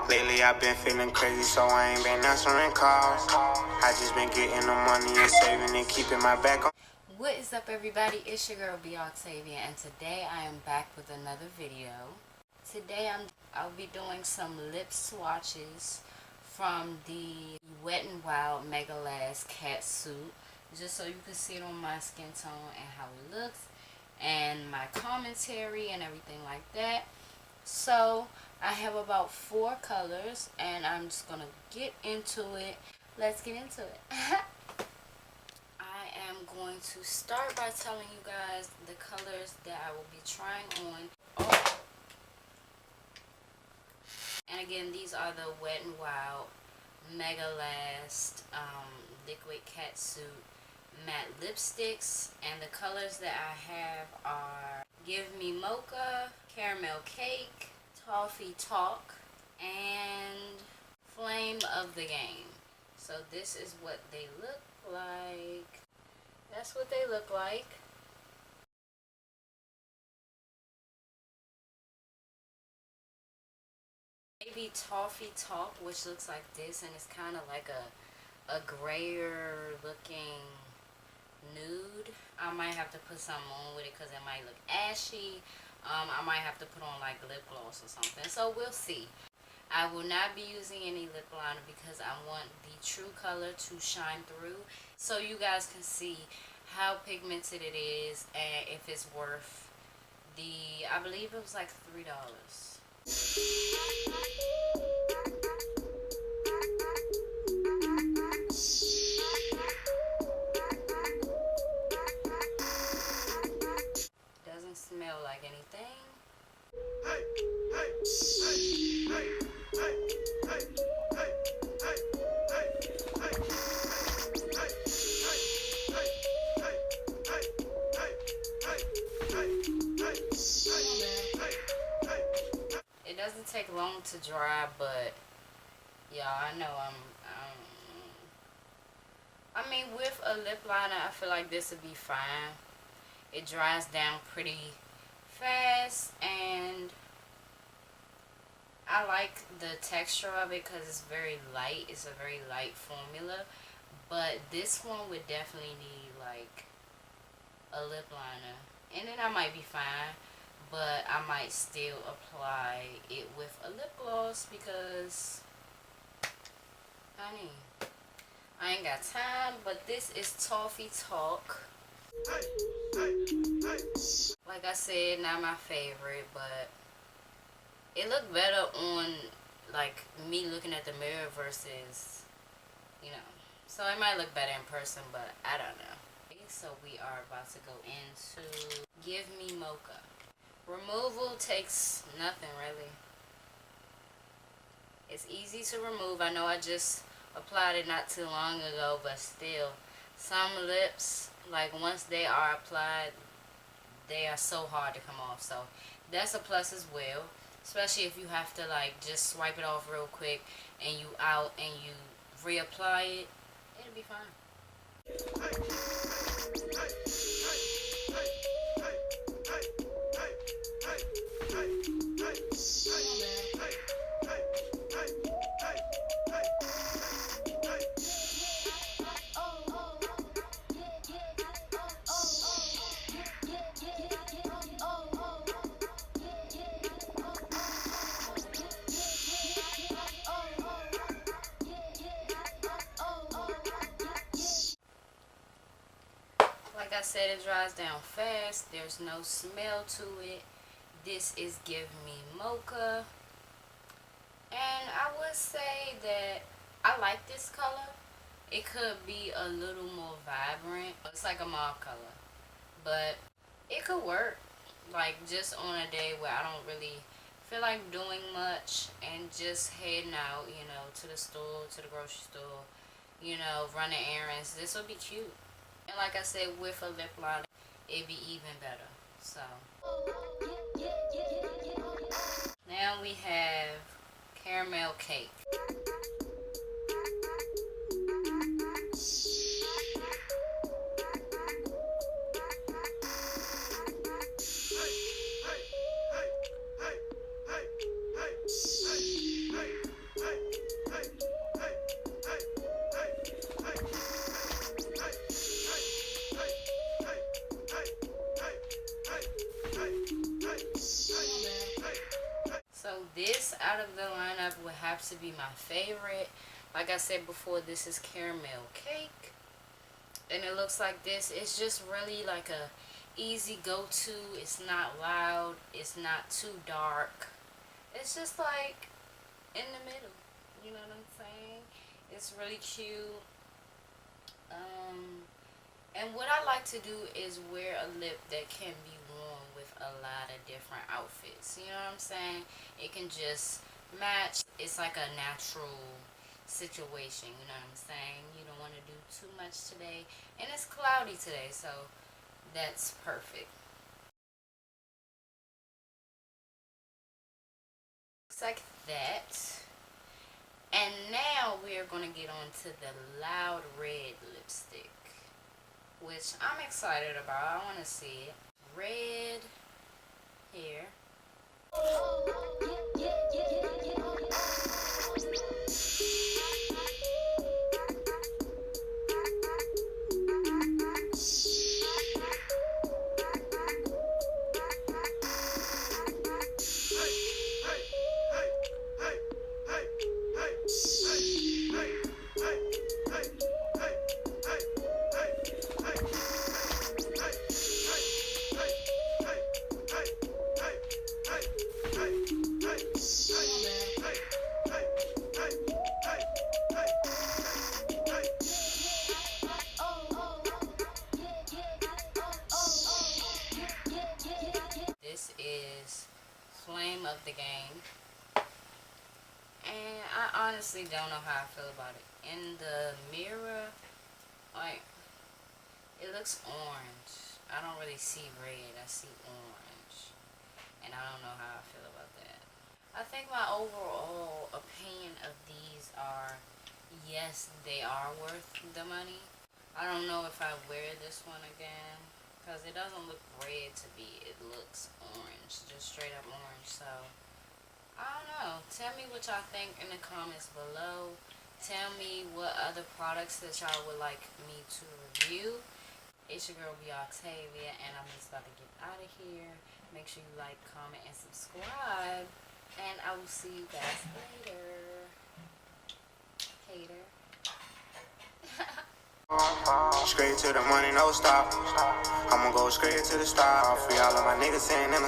Lately I've been feeling crazy, so I ain't been answering calls. I just been getting the money and saving and keeping my back on. What is up, everybody? It's your girl Octavia, and today I am back with another video. Today I'll be doing some lip swatches from the Wet n Wild Megalast Catsuit, just so you can see it on my skin tone and how it looks, and my commentary and everything like that. So I have about 4 colors, and I'm just gonna get into it. Let's get into it. I am going to start by telling you guys the colors that I will be trying on. Oh. And again, these are the Wet n Wild Megalast Liquid Catsuit matte lipsticks, and the colors that I have are Me Mocha, Caramel Cake, Toffee Talk, and Flame of the Game. So this is what they look like. That's what they look like. Maybe Toffee Talk, which looks like this, and it's kind of like a grayer looking nude. I might have to put something on with it because it might look ashy. I might have to put on like lip gloss or something, so we'll see. I will not be using any lip liner because I want the true color to shine through, so you guys can see how pigmented it is and if it's worth the, I believe it was like $3. Doesn't smell like anything. It doesn't take long to dry, but yeah, I know I mean, with a lip liner, I feel like this would be fine. It dries down pretty fast, and I like the texture of it because it's very light. It's a very light formula, but this one would definitely need like a lip liner, and then I might be fine, but I might still apply it with a lip gloss because, honey, I ain't got time. But this is Toffee Talk. Like I said, not my favorite, but it looked better on like me looking at the mirror versus, you know, so it might look better in person, but I don't know. Okay, so we are about to go into Me Mocha. Removal takes nothing really. It's easy to remove. I know I just applied it not too long ago, but still, some lips, like once they are applied, they are so hard to come off. So that's a plus as well, especially if you have to like just swipe it off real quick and you out and you reapply it, it'll be fine. Like I said, it dries down fast. There's no smell to it. This is Me Mocha, and I would say that I like this color. It could be a little more vibrant. It's like a mauve color, but it could work like just on a day where I don't really feel like doing much and just heading out, you know, to the store, to the grocery store, you know, running errands. This will be cute. And like I said, with a lip liner, it'd be even better. So now we have Caramel Cake. of the lineup would have to be my favorite. Like I said before, this is Caramel Cake. And it looks like this. It's just really like a easy go-to. It's not loud. It's not too dark. It's just like in the middle. You know what I'm saying? It's really cute. And what I like to do is wear a lip that can be worn with a lot of different outfits. You know what I'm saying? It can just match. It's like a natural situation. You know what I'm saying? You don't want to do too much today. And it's cloudy today, so that's perfect. Looks like that. And now we are going to get on to the Loud Red lipstick, which I'm excited about. I want to see it. Red here. Flame of the Game, and I honestly don't know how I feel about it. In the mirror, like, it looks orange. I don't really see red, I see orange, and I don't know how I feel about that. I think my overall opinion of these are, yes, they are worth the money. I don't know if I wear this one again, because it doesn't look red to me. It looks orange, just straight up orange. So, I don't know. Tell me what y'all think in the comments below. Tell me what other products that y'all would like me to review. It's your girl, Octavia, and I'm just about to get out of here. Make sure you like, comment, and subscribe. And I will see you guys later. Hater. Straight to the money, no stop. I'ma go straight to the start. For y'all of my niggas saying them.